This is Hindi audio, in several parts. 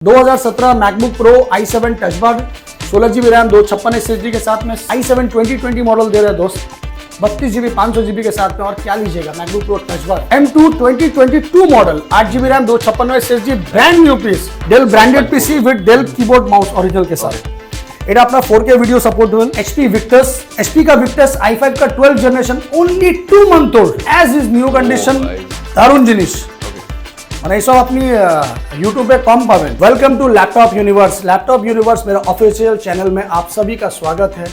2017 MacBook pro i7 touch bar 16GB RAM 256 SSD के साथ में i7 2020 मॉडल दे रहे हैं दोस्त 32GB 500GB के साथ में। और क्या लीजिएगा MacBook Pro Touch Bar M2 2022 model 8GB RAM 256 SSD brand new piece Dell branded PC with Dell keyboard mouse original के साथ। এটা আপনার 4K वीडियो सपोर्टेबल HP का Victus i5 का 12th generation only 2 month old as is new condition दारुण জিনিস মানে এইসব আপনি यूट्यूब पे कम पावें। वेलकम टू लैपटॉप यूनिवर्स मेरा ऑफिशियल चैनल में आप सभी का स्वागत है।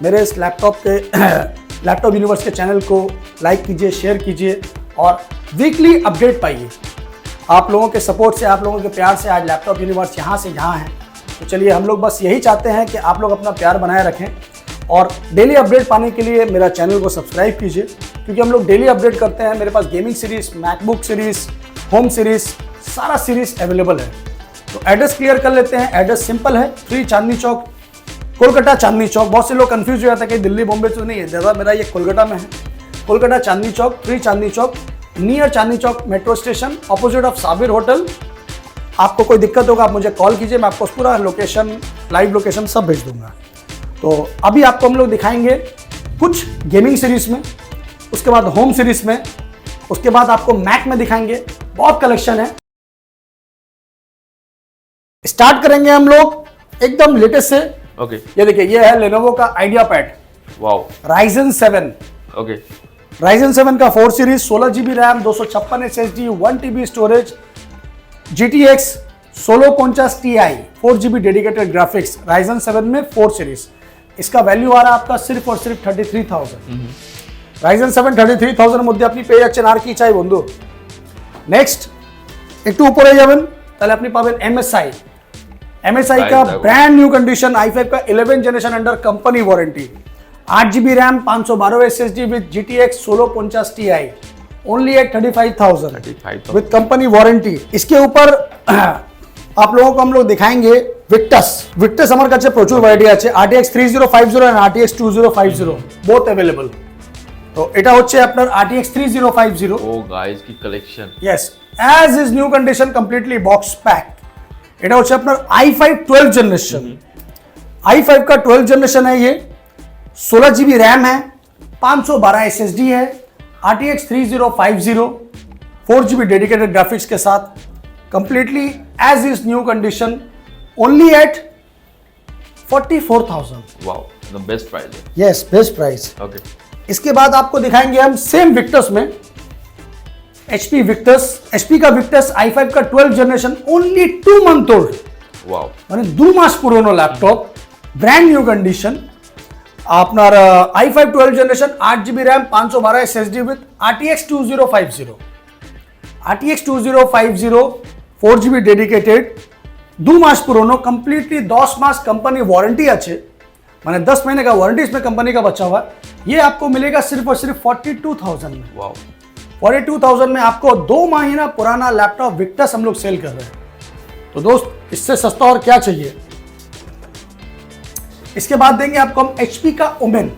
मेरे इस लैपटॉप यूनिवर्स के चैनल को लाइक कीजिए, शेयर कीजिए और वीकली अपडेट पाइए। आप लोगों के सपोर्ट से, आप लोगों के प्यार से आज लैपटॉप यूनिवर्स यहाँ से यहाँ है। तो चलिए हम लोग बस यही चाहते हैं कि आप लोग अपना प्यार बनाए रखें और डेली अपडेट पाने के लिए मेरा चैनल को सब्सक्राइब कीजिए, क्योंकि हम लोग डेली अपडेट करते हैं। मेरे पास gaming series, MacBook series, home series, सारा सीरीज अवेलेबल है। तो एड्रेस क्लियर कर लेते हैं। एड्रेस सिंपल है, 3 चांदनी चौक, कोलकाता चांदनी चौक। बहुत से लोग कंफ्यूज हो जाते हैं कि दिल्ली बॉम्बे तो नहीं है, जगह मेरा ये कोलकाता में है। Kolkata Chandni Chowk, 3 Chandni Chowk, near Chandni Chowk metro station, opposite of Sabir hotel. आपको कोई दिक्कत होगा आप मुझे कॉल कीजिए, मैं आपको पूरा लोकेशन, लाइव लोकेशन सब भेज दूंगा। तो अभी आपको हम लोग दिखाएंगे कुछ गेमिंग सीरीज में, उसके बाद होम सीरीज में, उसके बाद आपको मैक में दिखाएंगे। बहुत कलेक्शन है। स्टार्ट करेंगे हम लोग एकदम लेटेस्ट से। ओके ये देखिए, ये है लेनोवो का idea pad, wow, Ryzen 7। Okay Ryzen 7 का 4 series, 16GB RAM, 256 SSD, 1TB storage, GTX 1650 Ti, 4GB dedicated graphics. Ryzen 7 में 4 सीरीज, इसका वैल्यू आ रहा है आपका सिर्फ और सिर्फ 33,000। Ryzen 7 33,000 মধ্যে আপনি পেয়ে যাচ্ছেন। আর কি চাই বন্ধু? নেক্সট একটু উপরে যাবেন, তাহলে আপনি পাবেন MSI का ब्रांड न्यू कंडीशन i5 का 11 generation under company warranty, 8GB RAM, 512 SSD with GTX 1650 Ti, only at 35,000 with company warranty. इसके ऊपर आप लोगों को हम लोग दिखाएंगे विक्टस हमारे কাছে প্রচুর ভ্যারাইটি আছে। RTX 3050 and RTX 2050 both available. তো এটা হচ্ছে আপনার RTX 3050। ও গাইস কি collection, yes as is new condition, completely box pack. এটা হচ্ছে আপনার i5 12th जनरेशन, i5 का 12th जनरेशन है। ये 16GB रैम है, 512 SSD है, RTX 3050, 4GB डेडिकेटेड ग्राफिक्स के साथ, completely as is new condition, only at 44,000। Wow, the best price है। Yes, best price. ओके, इसके बाद आपको दिखाएंगे हम सेम विक्टस में HP का Victus i5 का 12th generation, only 2 month old. Wow, মানে 2 মাস পুরনো ল্যাপটপ, ব্র্যান্ড নিউ কন্ডিশন। আপনার i5 12th generation, 8GB RAM, 512 SSD with RTX 2050, 4GB dedicated, 2 मास पुरानो, कंप्लीटली 10 मास कंपनी वारंटी আছে, माने 10 महीने का वारंटी इसमें कंपनी का बचा हुआ है। ये आपको मिलेगा सिर्फ और सिर्फ 42,000 में। वाओ, 42,000 में आपको 2 महीना पुराना लैपटॉप विक्टस हम लोग सेल कर रहे हैं। तो दोस्त, इससे सस्ता और क्या चाहिए। इसके बाद देंगे आपको हम HP का ओमेन,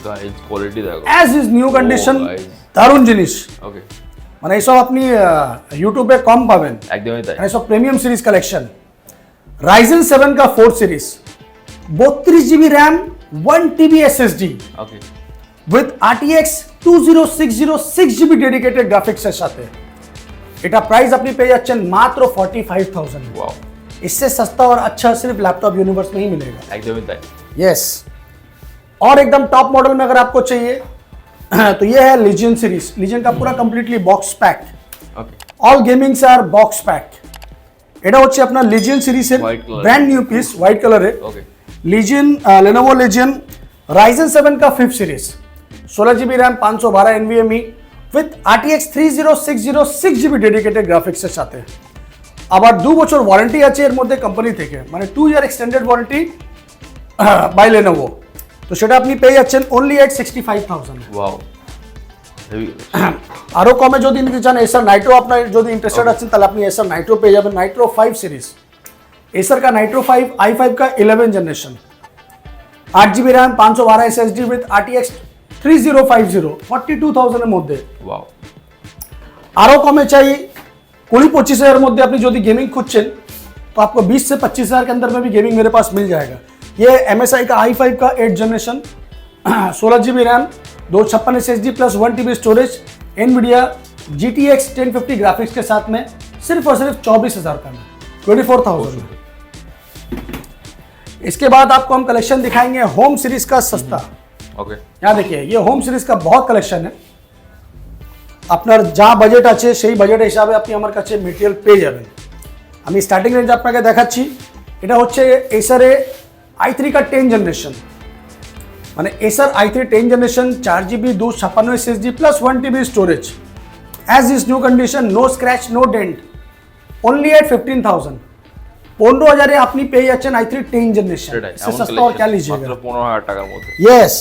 গাইস কোয়ালিটি দেখো, as is new condition, guys। দারুণ জিনিস। ওকে, মানে এইসব আপনি ইউটিউবে কম পাবেন, একদমই তাই। এইসব প্রিমিয়াম সিরিজ কালেকশন। Ryzen 7 का 4 series, 32GB RAM, 1TB SSD okay, with RTX 2060 6GB dedicated graphics এর সাথে। এটা প্রাইস আপনি পেয়ে যাচ্ছেন মাত্র 45,000। वाओ, इससे सस्ता और अच्छा सिर्फ लैपटॉप यूनिवर्स में ही मिलेगा। একদমই তাই। यस, और एकदम टॉप मॉडल में अगर आपको चाहिए तो ये है लीजियन सीरीज। लीजियन का पूरा कंप्लीटली बॉक्स पैक, ওকে, ऑल गेमिंग से आर बॉक्स पैक। এটা হচ্ছে আপনার লিজিয়ন সিরিজের White color। Brand new piece, white কালারে। ওকে, लीजियन, लेनोवो लीजियन, Ryzen 7 का 5th series, 16GB RAM, 512 NVMe with RTX 3060 6GB dedicated graphics এর সাথে। আবার 2 বছর ওয়ারেন্টি আছে এর মধ্যে কোম্পানি থেকে, মানে 2 ইয়ার এক্সটেন্ডেড ওয়ারেন্টি বাই লেনোভো। তো সেটা আপনি পেয়ে যাচ্ছেন ওনলি এট 65,000। Wow, heavy. আরো কমে যদি নিতে চান এসার নাইট্রো, আপনার যদি ইন্টারেস্টেড আছেন তাহলে আপনি এসার নাইট্রো পেয়ে যাবেন। নাইট্রো 5 सीरीज, एसर का नाइट्रो 5 i5 का 11 generation, 8GB RAM, 512 SSD with RTX 3050, 42,000 এর মধ্যে। ওয়াও, আরো কমে চাই 20-25 হাজারের মধ্যে আপনি যদি গেমিং খুঁজছেন तो आपको 20 से 25,000 के अंदर में भी गेमिंग मेरे पास मिल जाएगा। ये MSI का i5 का 8 generation 16 GB RAM 256 SSD plus 1 TB storage NVIDIA GTX 1050 graphics के साथ में सिर्फ और सिर्फ 24,000 का में 24,000। इसके बाद आपको हम कलेक्शन दिखाएंगे होम सीरीज का सस्ता। ओके यहाँ देखिए ये होम सीरीज का बहुत कलेक्शन है। আপনার যা বাজেট আছে সেই বাজেট হিসাবে আপনি আমার কাছে মেটেরিয়াল পেয়ে যাবেন। আমি স্টার্টিং রেঞ্জ আপনাকে দেখাচ্ছি। এটা হচ্ছে এসার i3 का 10 जनरेशन মানে Acer i3 10 generation 4GB 256 SSD plus 1 TB storage as is new condition no scratch no dent only at 15,000 15,000 আপনি পেয়ে যাচ্ছেন i3 10 जनरेशन। इससे सस्ता और क्या लीजिएगा? মাত্র 15,000 টাকার মধ্যে। यस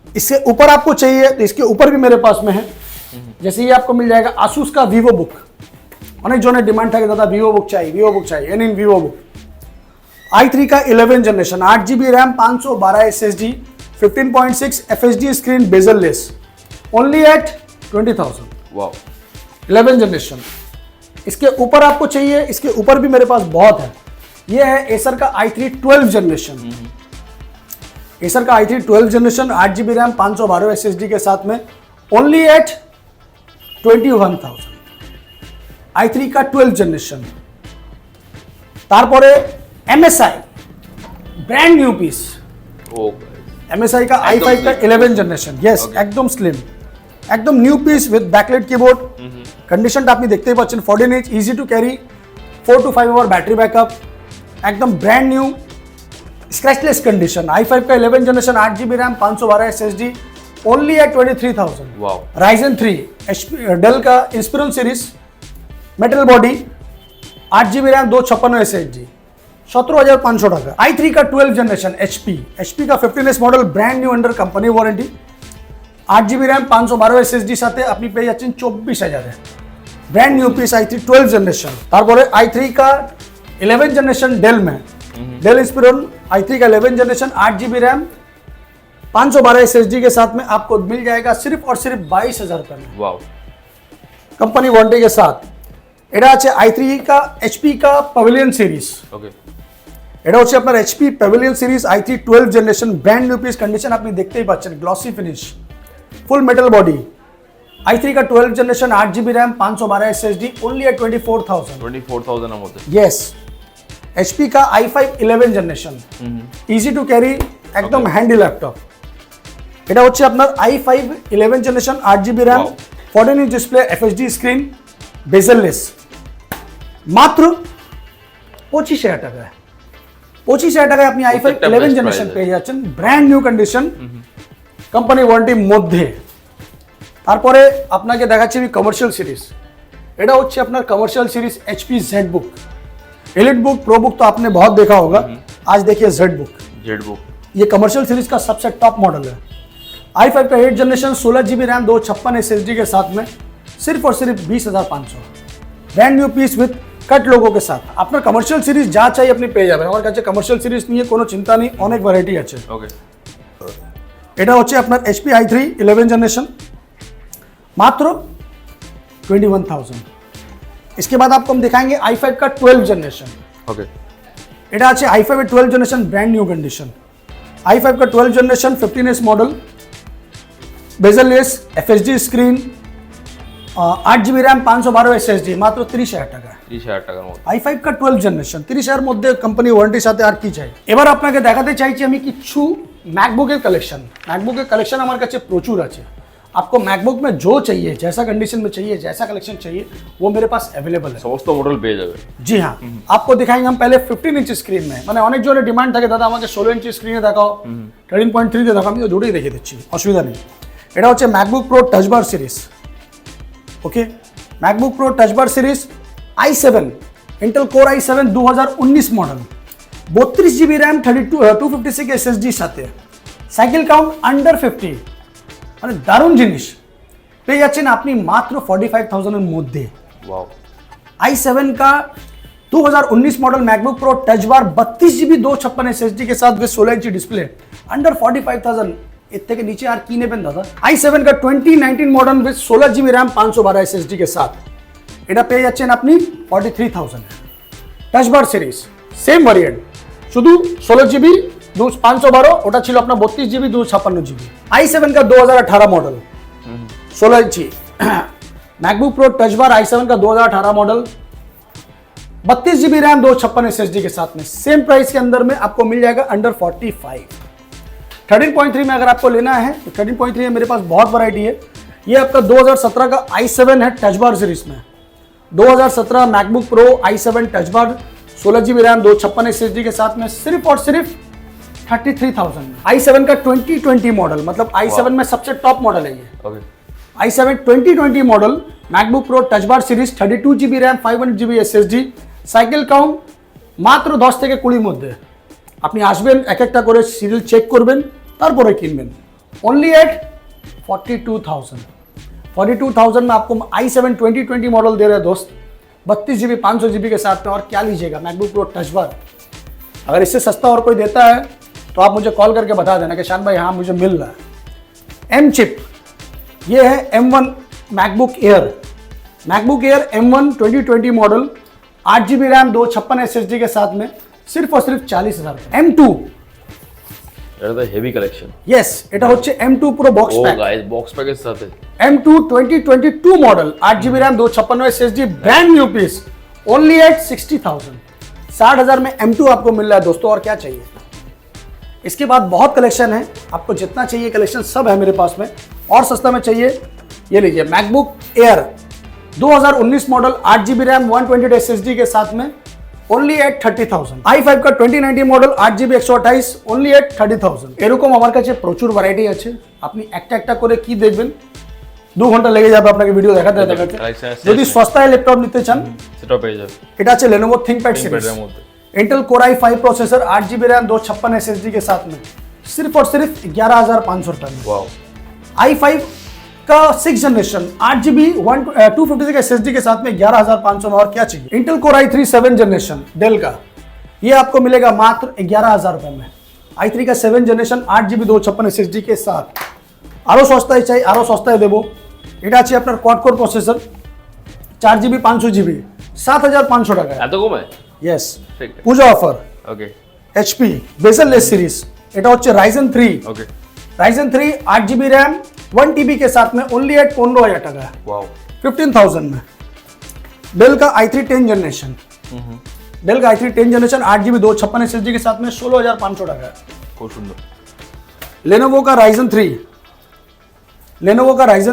इससे ऊपर आपको चाहिए तो इसके ऊपर भी मेरे पास में है। जैसे ये आपको मिल जाएगा आसूस का वीवो बुक। अनेक जो ने डिमांड था कि दादा वीवो बुक चाहिए इन वीवो बुक i3 का 11 generation 8GB RAM 512 SSD 15.6 FHD screen bezel less only at 20,000 wow 11 generation. इसके ऊपर आपको चाहिए इसके ऊपर भी मेरे पास बहुत है। ये है एसर का i3 12 जनरेशन एसर का i3 12 generation 8GB RAM 512 SSD के साथ में ओनली एट 21,000 i3 का 12 जनरेशन। तारपरे MSI ब्रांड न्यू पीस ओ MSI का i5 का 11 जनरेशन यस एकदम स्लिम एकदम new piece with backlight keyboard condition আপনি দেখতেই পাচ্ছেন 14 inch easy to carry 4 to 5 hour battery backup एकदम brand new scratchless condition i5 का 11 generation 8GB RAM 512 SSD only at 23,000 wow Ryzen 3 HP Dell का Inspiron series metal body 8GB RAM 256 SSD 17,500 টাকা। i3 का 12 जनरेशन HP का 15S model brand new under company warranty 8GB RAM 512 SSD সাথে আপনি পেয়ে যাচ্ছেন 24,000 brand new piece i3 12 generation. তারপরে i3 का 11 जनरेशन डेल में डेल इंस्पिरन i3 का 11 जनरेशन 8GB रैम 512 SSD के साथ में आपको मिल जाएगा सिर्फ और सिर्फ 22,000 रुपये में वाओ कंपनी वारंटी के साथ। এটা আছে i3 का HP का पवेलियन सीरीज ओके এটা হচ্ছে আপনার HP Pavilion series i3 12 generation brand new piece condition আপনি দেখতেই পাচ্ছেন glossy finish full metal body i3 का 12 generation 8GB RAM 512 SSD only at 24,000 24,000 এর মধ্যে यस HP का i5 11 generation easy to carry एकदम हैंडी लैपटॉप এটা হচ্ছে আপনার i5 11 generation 8GB RAM 14 inch display FHD screen bezel less মাত্র 25,000 টাকায় 25,000 টাকায় আপনি i5 11 जनरेशन পেয়ে যাচ্ছেন ব্র্যান্ড নিউ কন্ডিশন কোম্পানি ওয়ারেন্টির মধ্যে। তারপরে আপনাকে দেখাচ্ছি আমি কমার্শিয়াল সিরিজ এটা হচ্ছে আপনার commercial series HP ZBook elite book pro book तो आपने बहुत देखा होगा। आज देखिए ZBook ये कमर्शियल सीरीज का सबसे टॉप मॉडल है i5 का 8 जनरेशन 16GB रैम 256 SSD के साथ में सिर्फ और सिर्फ 20,500 brand new piece with cut logo के साथ আপনার কমার্শিয়াল সিরিজ যা চাই আপনি পেয়ে যাবেন। আমার কাছে কমার্শিয়াল সিরিজ নিয়ে কোনো চিন্তা নেই অনেক ভ্যারাইটি আছে। ओके এটা হচ্ছে আপনার HP i3 11 जनरेशन मात्र 21,000। इसके बाद आपको हम दिखाएंगे i5 का 12 जनरेशन ओके এটা আছে i5 এর 12 generation brand new condition i5 का 12 generation 15S model bezel-less FHD screen 8GB RAM 512 SSD मात्र 30,000 টাকা 30,000 টাকার মধ্যে i5 का 12 जनरेशन 30,000 মধ্যে কোম্পানি ওয়ারেন্টির সাথে আর কি চাই। এবার আপনাকে দেখাতে চাইছি আমি কিছু ম্যাকবুকের কালেকশন আমার কাছে প্রচুর আছে। आपको मैकबुक में जो चाहिए जैसा कंडीशन में चाहिए जैसा कलेक्शन चाहिए वो मेरे पास अवेलेबल है। সমস্ত মডেল পেয়ে যাবে। जी हाँ आपको दिखाएंगे हम पहले 15 इंच स्क्रीन में মানে অনেক জনের ডিমান্ড থাকে দাদা আমাকে 16 ইঞ্চি স্ক্রিনে দেখাও 13.3 দিয়ে দেখাও আমি তো দুটোই দেখিয়ে দিচ্ছি অসুবিধা নেই। এটা হচ্ছে ম্যাকবুক প্রো টাচ বার series okay MacBook Pro Touch बार series i7 Intel core i7 2019 model 32GB RAM 256 SSD साथे साइकिल काउंट अंडर 50 মানে দারুণ জিনিস পেয়ে যাচ্ছেন আপনি মাত্র 45,000 এর মধ্যে। वाओ i7 का 2019 मॉडल मैकबुक प्रो टच बार 32GB 256 SSD के साथ विद 16 इंची डिस्प्ले अंडर 45,000 এর থেকে নিচে আর কি নেবেন দাদা। i7 का 2019 model with 16GB RAM 512 SSD के साथ এটা পেয়ে যাচ্ছেন আপনি 43,000 টাচ বার সিরিজ সেম ভ্যারিয়েন্ট, শুধু 16 জিবি 512, ওটা ছিল আপনার 32 জিবি 256 জিবি। i7 का 2018 मॉडल 16 इंची मैकबुक प्रो टच बार i7 का 2018 मॉडल 32 जीबी रैम 256 SSD के साथ में सेम प्राइस के अंदर में आपको मिल जाएगा अंडर 45। 13.3 में अगर आपको लेना है तो 13.3 में मेरे पास बहुत वैरायटी है। ये आपका 2017 का i7 है टच बार सीरीज में, 2017 MacBook pro i7 touch bar 16 GB RAM 256 SSD के साथ में सिर्फ और सिर्फ 33,000 में। i7 का 2020 मॉडल, मतलब i7 में सबसे टॉप मॉडल है ये। Okay i7 2020 model MacBook Pro Touch बार series 32 GB RAM 500 GB SSD, cycle count মাত্র 10 থেকে 20 মধ্যে। আপনি আসবেন এক একটা করে সিরিয়াল চেক করবেন তারপরে কিনবেন। ओनली एट 42,000 में आपको i7 2020 मॉडल दे रहे हैं दोस्त, 32 जीबी 500 जीबी के साथ में। और क्या लीजिएगा मैकबुक प्रो टच बार, अगर इससे सस्ता और कोई देता है तो आप मुझे कॉल करके बता देना कि शान भाई हाँ मुझे मिल रहा है। एम चिप, ये है M1 MacBook air M1 2020 model 8 GB RAM 256 SSD के साथ में सिर्फ और सिर्फ 40,000। M2, এটা তো হেভি কালেকশন। यस এটা হচ্ছে M2 পুরো বক্স ও প্যাক, গাইস বক্স প্যাকের সাথে M2 2022 model 8 GB RAM 256 SSD brand new piece only at 60,000। 60,000 में M2 आपको मिल रहा है दोस्तों, और क्या चाहिए। इसके बाद बहुत कलेक्शन है, आपको जितना चाहिए कलेक्शन सब है मेरे पास में। और सस्ता में चाहिए ये लीजिए MacBook air 2019 model 8 GB RAM 128 SSD के साथ में ओनली एट 30,000। i5 का 2019 मॉडल 8 जीबी 128 ओनली एट 30,000। এরকম আমার কাছে প্রচুর ভ্যারাইটি আছে, আপনি একটা একটা করে কি দেখবেন 2 ঘন্টা লেগে যাবে আপনাকে ভিডিও দেখাতে দেখাতে। যদি সস্তায় ল্যাপটপ নিতে চান সেটা পেয়ে যাবে। এটা আছে Lenovo ThinkPad series, Intel Core i5 processor 8 GB RAM 256 SSD के साथ में सिर्फ और सिर्फ 11,500 रुपए में। वाओ i5 का 6 जनरेशन 8 जीबी 256 SSD के साथ में 11,500 में। और क्या चाहिए। Intel Core i3 7 generation del का, ये आपको मिलेगा मात्र 11,000 रुपए में। i3 का 7 जनरेशन 8 जीबी 256 SSD के साथ। আরো সস্তায় চাই আরো সস্তায় দেবো। এটা আছে আপনার quad core processor 4 GB 500 GB 7,500 টাকা। এত কমে? यस ঠিক আছে। পূজা অফার। ওকে HP বেজেল লেস সিরিজ, এটা হচ্ছে Ryzen 3 ওকে Ryzen 3 8 जीबी रैम 1 TB के साथ में ओनली एट 15,000 টাকা। वाओ 15,000 में। डेल का i3 10 जनरेशन, डेल का i3 10 जनरेशन 8 जीबी 256 SSD के साथ में 16,500 টাকা। খুব সুন্দর। लेनोवो का Ryzen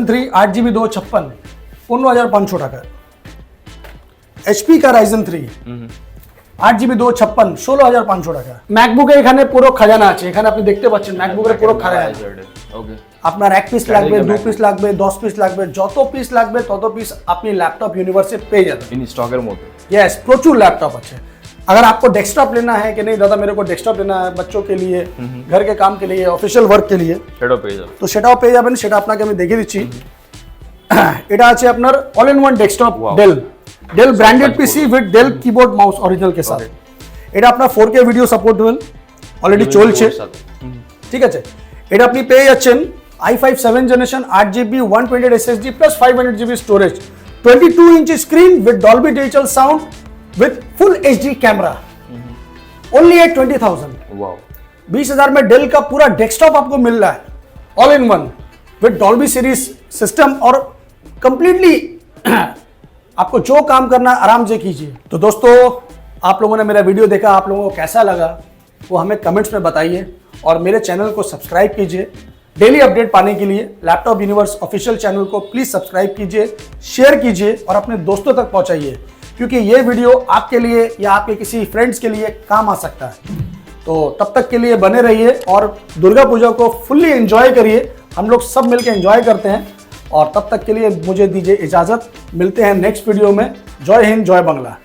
3 8 जीबी 256 15,500 টাকা। HP का Ryzen 3 8 जीबी 256 16,500 টাকা। ম্যাকবুকে এখানে পুরো খাজানা আছে, এখানে আপনি দেখতে পাচ্ছেন ম্যাকবুকের পুরো খাজানা আছে। ওকে আপনার 1 পিস লাগবে 2 পিস লাগবে 10 পিস লাগবে, যত পিস লাগবে তত পিস আপনি लैपटॉप यूनिवर्स से পেয়ে যাবেন ইন স্টকের মধ্যে। यस প্রচুর लैपटॉप আছে। अगर आपको डेस्कटॉप लेना है कि नहीं दादा मेरे को डेस्कटॉप लेना है बच्चों के लिए, घर के काम के लिए, ऑफिशियल वर्क के लिए, সেটাও পেয়ে যাবে। তো সেটাও পেয়ে যাবেন। সেটা আপনাকে আমি দেখিয়ে দিচ্ছি। এটা আছে আপনার all in one desktop Dell branded PC with Dell keyboard mouse original के साथ। এটা আপনার 4K ভিডিও সাপোর্ট অলরেডি চলছে, ঠিক আছে। এটা আপনি পেয়ে যাচ্ছেন i5 7 generation 8 GB 128 SSD plus 500 GB storage 22 inch screen with Dolby digital sound with full HD camera only at 20,000। Wow 20,000 में डेल का पूरा डेस्कटॉप आपको मिल रहा है all in one with Dolby series system, और कंप्लीटली आपको जो काम करना आराम से कीजिए। तो दोस्तों आप लोगों ने मेरा वीडियो देखा, आप लोगों को कैसा लगा वो हमें कमेंट्स में बताइए, और मेरे चैनल को सब्सक्राइब कीजिए। डेली अपडेट पाने के लिए लैपटॉप यूनिवर्स ऑफिशियल चैनल को प्लीज सब्सक्राइब कीजिए, शेयर कीजिए और अपने दोस्तों तक पहुंचाइए, क्योंकि ये वीडियो आपके लिए या आपके किसी फ्रेंड्स के लिए काम आ सकता है। तो तब तक के लिए बने रहिए और दुर्गा पूजा को फुल्ली एंजॉय करिए। हम लोग सब मिलकर एंजॉय करते हैं, और तब तक के लिए मुझे दीजिए इजाजत। मिलते हैं नेक्स्ट वीडियो में। जय हिंद जय बांग्ला।